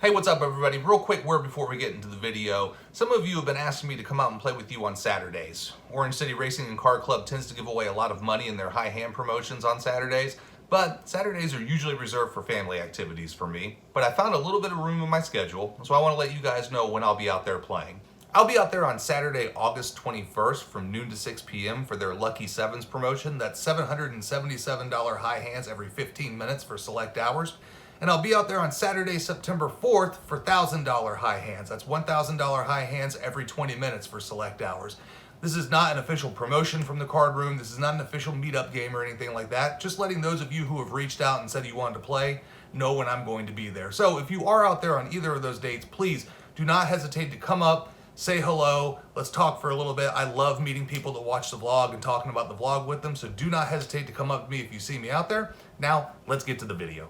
Hey, what's up everybody? Real quick word before we get into the video. Some of you have been asking me to come out and play with you on Saturdays. Orange City Racing and Car Club tends to give away a lot of money in their high hand promotions on Saturdays, but Saturdays are usually reserved for family activities for me. But I found a little bit of room in my schedule, so I want to let you guys know when I'll be out there playing. I'll be out there on Saturday, August 21st from noon to 6 p.m. for their Lucky Sevens promotion. That's $777 high hands every 15 minutes for select hours. And I'll be out there on Saturday, September 4th for $1,000 high hands. That's $1,000 high hands every 20 minutes for select hours. This is not an official promotion from the card room. This is not an official meetup game or anything like that. Just letting those of you who have reached out and said you wanted to play know when I'm going to be there. So if you are out there on either of those dates, please do not hesitate to come up, say hello, let's talk for a little bit. I love meeting people that watch the vlog and talking about the vlog with them. So do not hesitate to come up to me if you see me out there. Now, let's get to the video.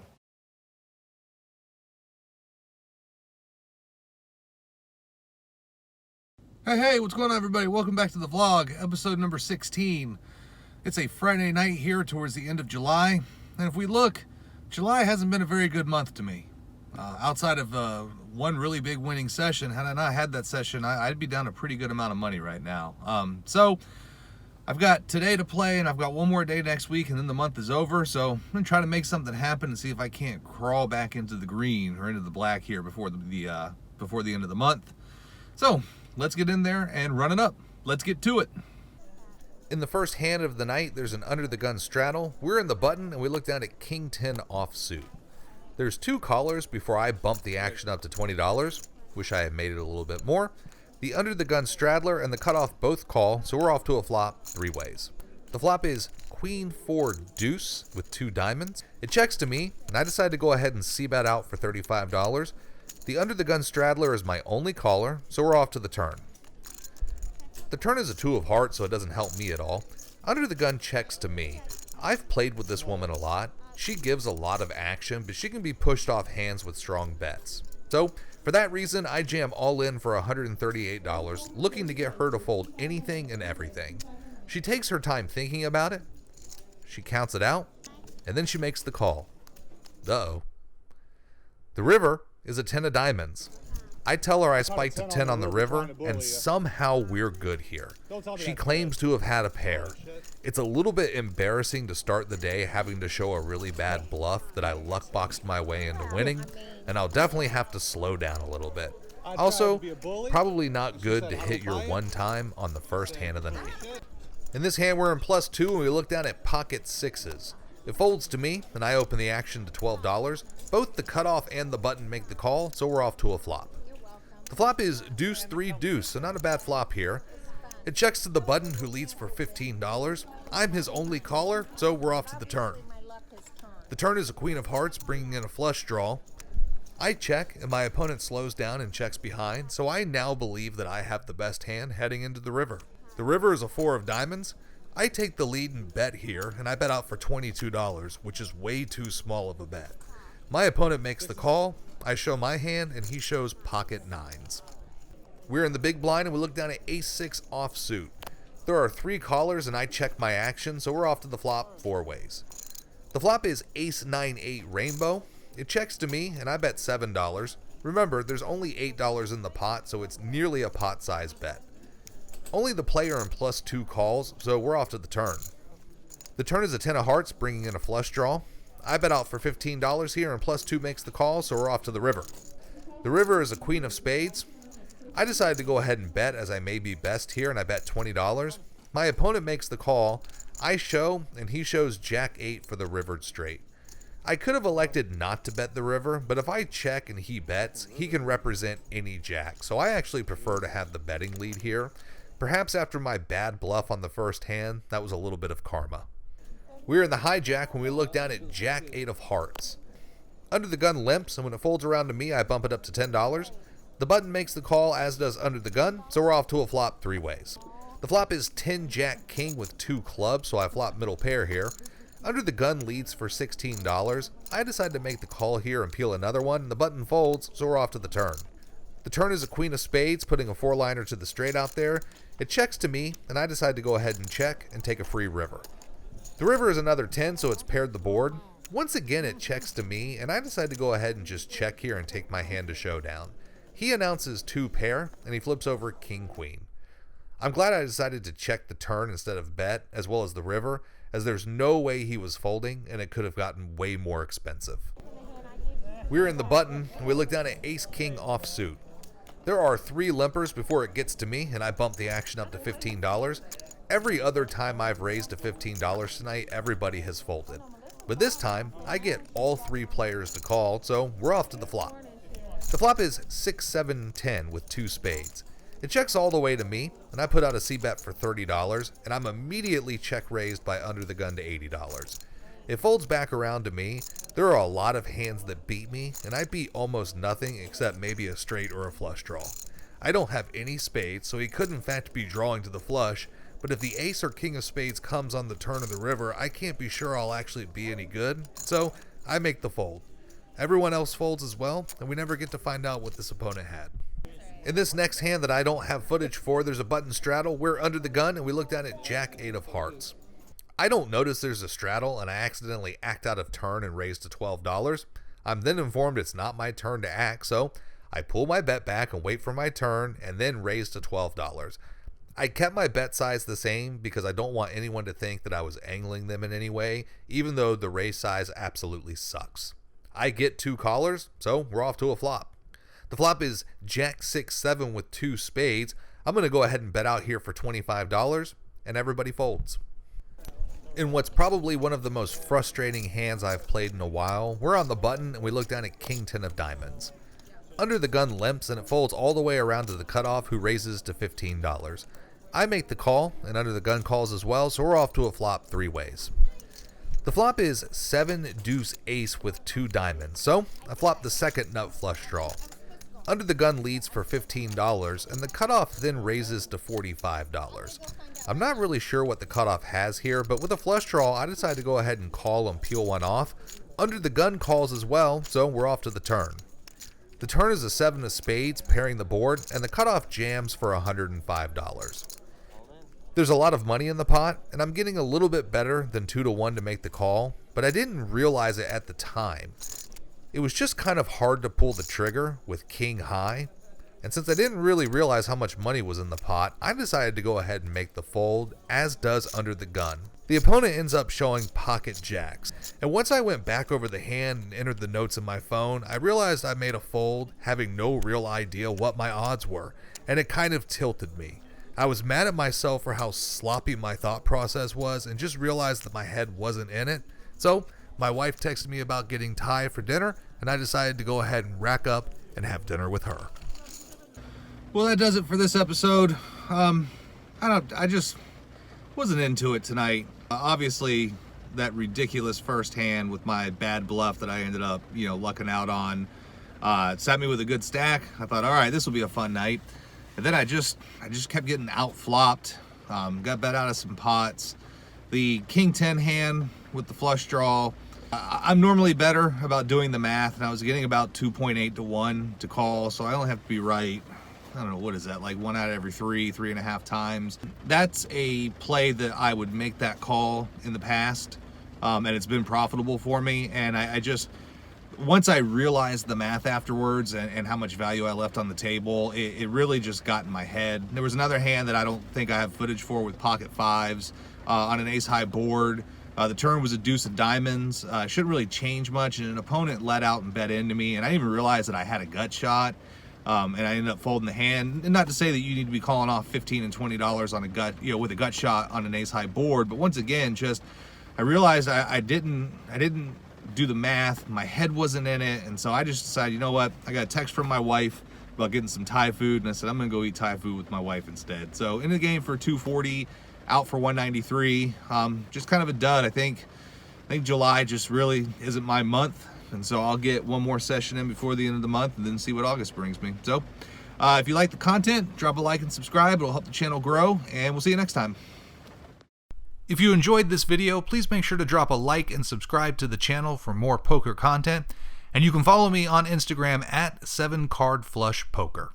Hey, what's going on everybody? Welcome back to the vlog, episode number 16. It's a Friday night here towards the end of July. And if we look, July hasn't been a very good month to me. Outside of one really big winning session, had I not had that session, I'd be down a pretty good amount of money right now. So I've got today to play and I've got one more day next week and then the month is over. So I'm going to try to make something happen and see if I can't crawl back into the green or into the black here before the end of the month. So let's get in there and run it up. Let's get to it. In the first hand of the night, there's an under the gun straddle. We're in the button and we look down at King 10 offsuit. There's two callers before I bump the action up to $20. Wish I had made it a little bit more. The under the gun straddler and the cutoff both call, so we're off to a flop three ways. The flop is Queen 4 deuce with two diamonds. It checks to me and I decide to go ahead and c-bet out for $35. The under the gun straddler is my only caller, so we're off to the turn. The turn is a two of hearts, so it doesn't help me at all. Under the gun checks to me. I've played with this woman a lot. She gives a lot of action, but she can be pushed off hands with strong bets. So, for that reason, I jam all in for $138, looking to get her to fold anything and everything. She takes her time thinking about it. She counts it out, and then she makes the call. Uh-oh. The river is a 10 of diamonds. I tell her I spiked a 10 on the river, and somehow we're good here. She claims to have had a pair. It's a little bit embarrassing to start the day having to show a really bad bluff that I luck-boxed my way into winning, and I'll definitely have to slow down a little bit. Also, probably not good to hit your one time on the first hand of the night. In this hand, we're in +2, and we look down at pocket sixes. It folds to me, and I open the action to $12. Both the cutoff and the button make the call, so we're off to a flop. The flop is deuce 3 deuce, so not a bad flop here. It checks to the button, who leads for $15. I'm his only caller, so we're off to the turn. The turn is a queen of hearts, bringing in a flush draw. I check, and my opponent slows down and checks behind, so I now believe that I have the best hand heading into the river. The river is a 4 of diamonds. I take the lead and bet here, and I bet out for $22, which is way too small of a bet. My opponent makes the call, I show my hand, and he shows pocket nines. We're in the big blind, and we look down at ace 6 offsuit. There are three callers, and I check my action, so we're off to the flop four ways. The flop is ace 9-8 rainbow. It checks to me, and I bet $7. Remember, there's only $8 in the pot, so it's nearly a pot-sized bet. Only the player in +2 calls, so we're off to the turn. The turn is a 10 of hearts, bringing in a flush draw. I bet out for $15 here, and +2 makes the call, so we're off to the river. The river is a queen of spades. I decided to go ahead and bet, as I may be best here, and I bet $20. My opponent makes the call. I show, and he shows jack 8 for the rivered straight. I could have elected not to bet the river, but if I check and he bets, he can represent any jack, so I actually prefer to have the betting lead here. Perhaps after my bad bluff on the first hand, that was a little bit of karma. We're in the hijack when we look down at jack 8 of hearts. Under the gun limps, and when it folds around to me, I bump it up to $10. The button makes the call, as does under the gun, so we're off to a flop three ways. The flop is 10 jack king with two clubs, so I flop middle pair here. Under the gun leads for $16. I decide to make the call here and peel another one. The button folds, so we're off to the turn. The turn is a queen of spades, putting a 4-liner to the straight out there. It checks to me, and I decide to go ahead and check and take a free river. The river is another 10, so it's paired the board. Once again it checks to me, and I decide to go ahead and just check here and take my hand to showdown. He announces 2 pair, and he flips over king queen. I'm glad I decided to check the turn instead of bet, as well as the river, as there's no way he was folding, and it could have gotten way more expensive. We're in the button, and we look down at ace king offsuit. There are 3 limpers before it gets to me, and I bump the action up to $15. Every other time I've raised to $15 tonight, everybody has folded. But this time, I get all 3 players to call, so we're off to the flop. The flop is 6, 7, 10 with 2 spades. It checks all the way to me, and I put out a c-bet for $30, and I'm immediately check raised by under the gun to $80. It folds back around to me. There are a lot of hands that beat me, and I beat almost nothing except maybe a straight or a flush draw. I don't have any spades, so he could in fact be drawing to the flush, but if the ace or king of spades comes on the turn of the river, I can't be sure I'll actually be any good, so I make the fold. Everyone else folds as well, and we never get to find out what this opponent had. In this next hand that I don't have footage for, there's a button straddle. We're under the gun, and we look down at jack 8 of hearts. I don't notice there's a straddle, and I accidentally act out of turn and raise to $12. I'm then informed it's not my turn to act, so I pull my bet back and wait for my turn, and then raise to $12. I kept my bet size the same because I don't want anyone to think that I was angling them in any way, even though the raise size absolutely sucks. I get 2 callers, so we're off to a flop. The flop is jack 6, 7 with 2 spades. I'm going to go ahead and bet out here for $25, and everybody folds. In what's probably one of the most frustrating hands I've played in a while, we're on the button and we look down at king 10 of diamonds. Under the gun limps and it folds all the way around to the cutoff, who raises to $15. I make the call, and under the gun calls as well, so we're off to a flop 3 ways. The flop is 7 deuce ace with 2 diamonds, so I flop the second nut flush draw. Under the gun leads for $15, and the cutoff then raises to $45. I'm not really sure what the cutoff has here, but with a flush draw, I decide to go ahead and call and peel one off. Under the gun calls as well, so we're off to the turn. The turn is a 7 of spades, pairing the board, and the cutoff jams for $105. There's a lot of money in the pot, and I'm getting a little bit better than 2 to 1 to make the call, but I didn't realize it at the time. It was just kind of hard to pull the trigger with king high, and since I didn't really realize how much money was in the pot, I decided to go ahead and make the fold, as does under the gun. The opponent ends up showing pocket jacks, and once I went back over the hand and entered the notes in my phone, I realized I made a fold having no real idea what my odds were, and it kind of tilted me. I was mad at myself for how sloppy my thought process was and just realized that my head wasn't in it, so my wife texted me about getting Thai for dinner, and I decided to go ahead and rack up and have dinner with her. Well, that does it for this episode. I just wasn't into it tonight. Obviously, that ridiculous first hand with my bad bluff that I ended up, lucking out on, sat me with a good stack. I thought, all right, this will be a fun night. And then I just kept getting out flopped. Got bet out of some pots. The king 10 hand with the flush draw, I'm normally better about doing the math, and I was getting about 2.8 to 1 to call, so I only have to be right. I don't know, what is that, like 1 out of every 3.5 times. That's a play that I would make that call in the past, and it's been profitable for me. And I just, once I realized the math afterwards and how much value I left on the table, it really just got in my head. There was another hand that I don't think I have footage for with pocket fives on an ace high board. The turn was a deuce of diamonds. Shouldn't really change much, and an opponent let out and bet into me, and I didn't even realize that I had a gut shot, and I ended up folding the hand. And not to say that you need to be calling off $15 and $20 on a gut, with a gut shot on an ace high board, but once again, just I realized I didn't do the math. My head wasn't in it, and so I just decided, you know what? I got a text from my wife about getting some Thai food, and I said I'm gonna go eat Thai food with my wife instead. So in the game for 240. Out for 193. Just kind of a dud. I think July just really isn't my month, and so I'll get one more session in before the end of the month and then see what August brings me. So if you like the content, drop a like and subscribe. It'll help the channel grow, and we'll see you next time. If you enjoyed this video, please make sure to drop a like and subscribe to the channel for more poker content, and you can follow me on Instagram at 7cardflushpoker.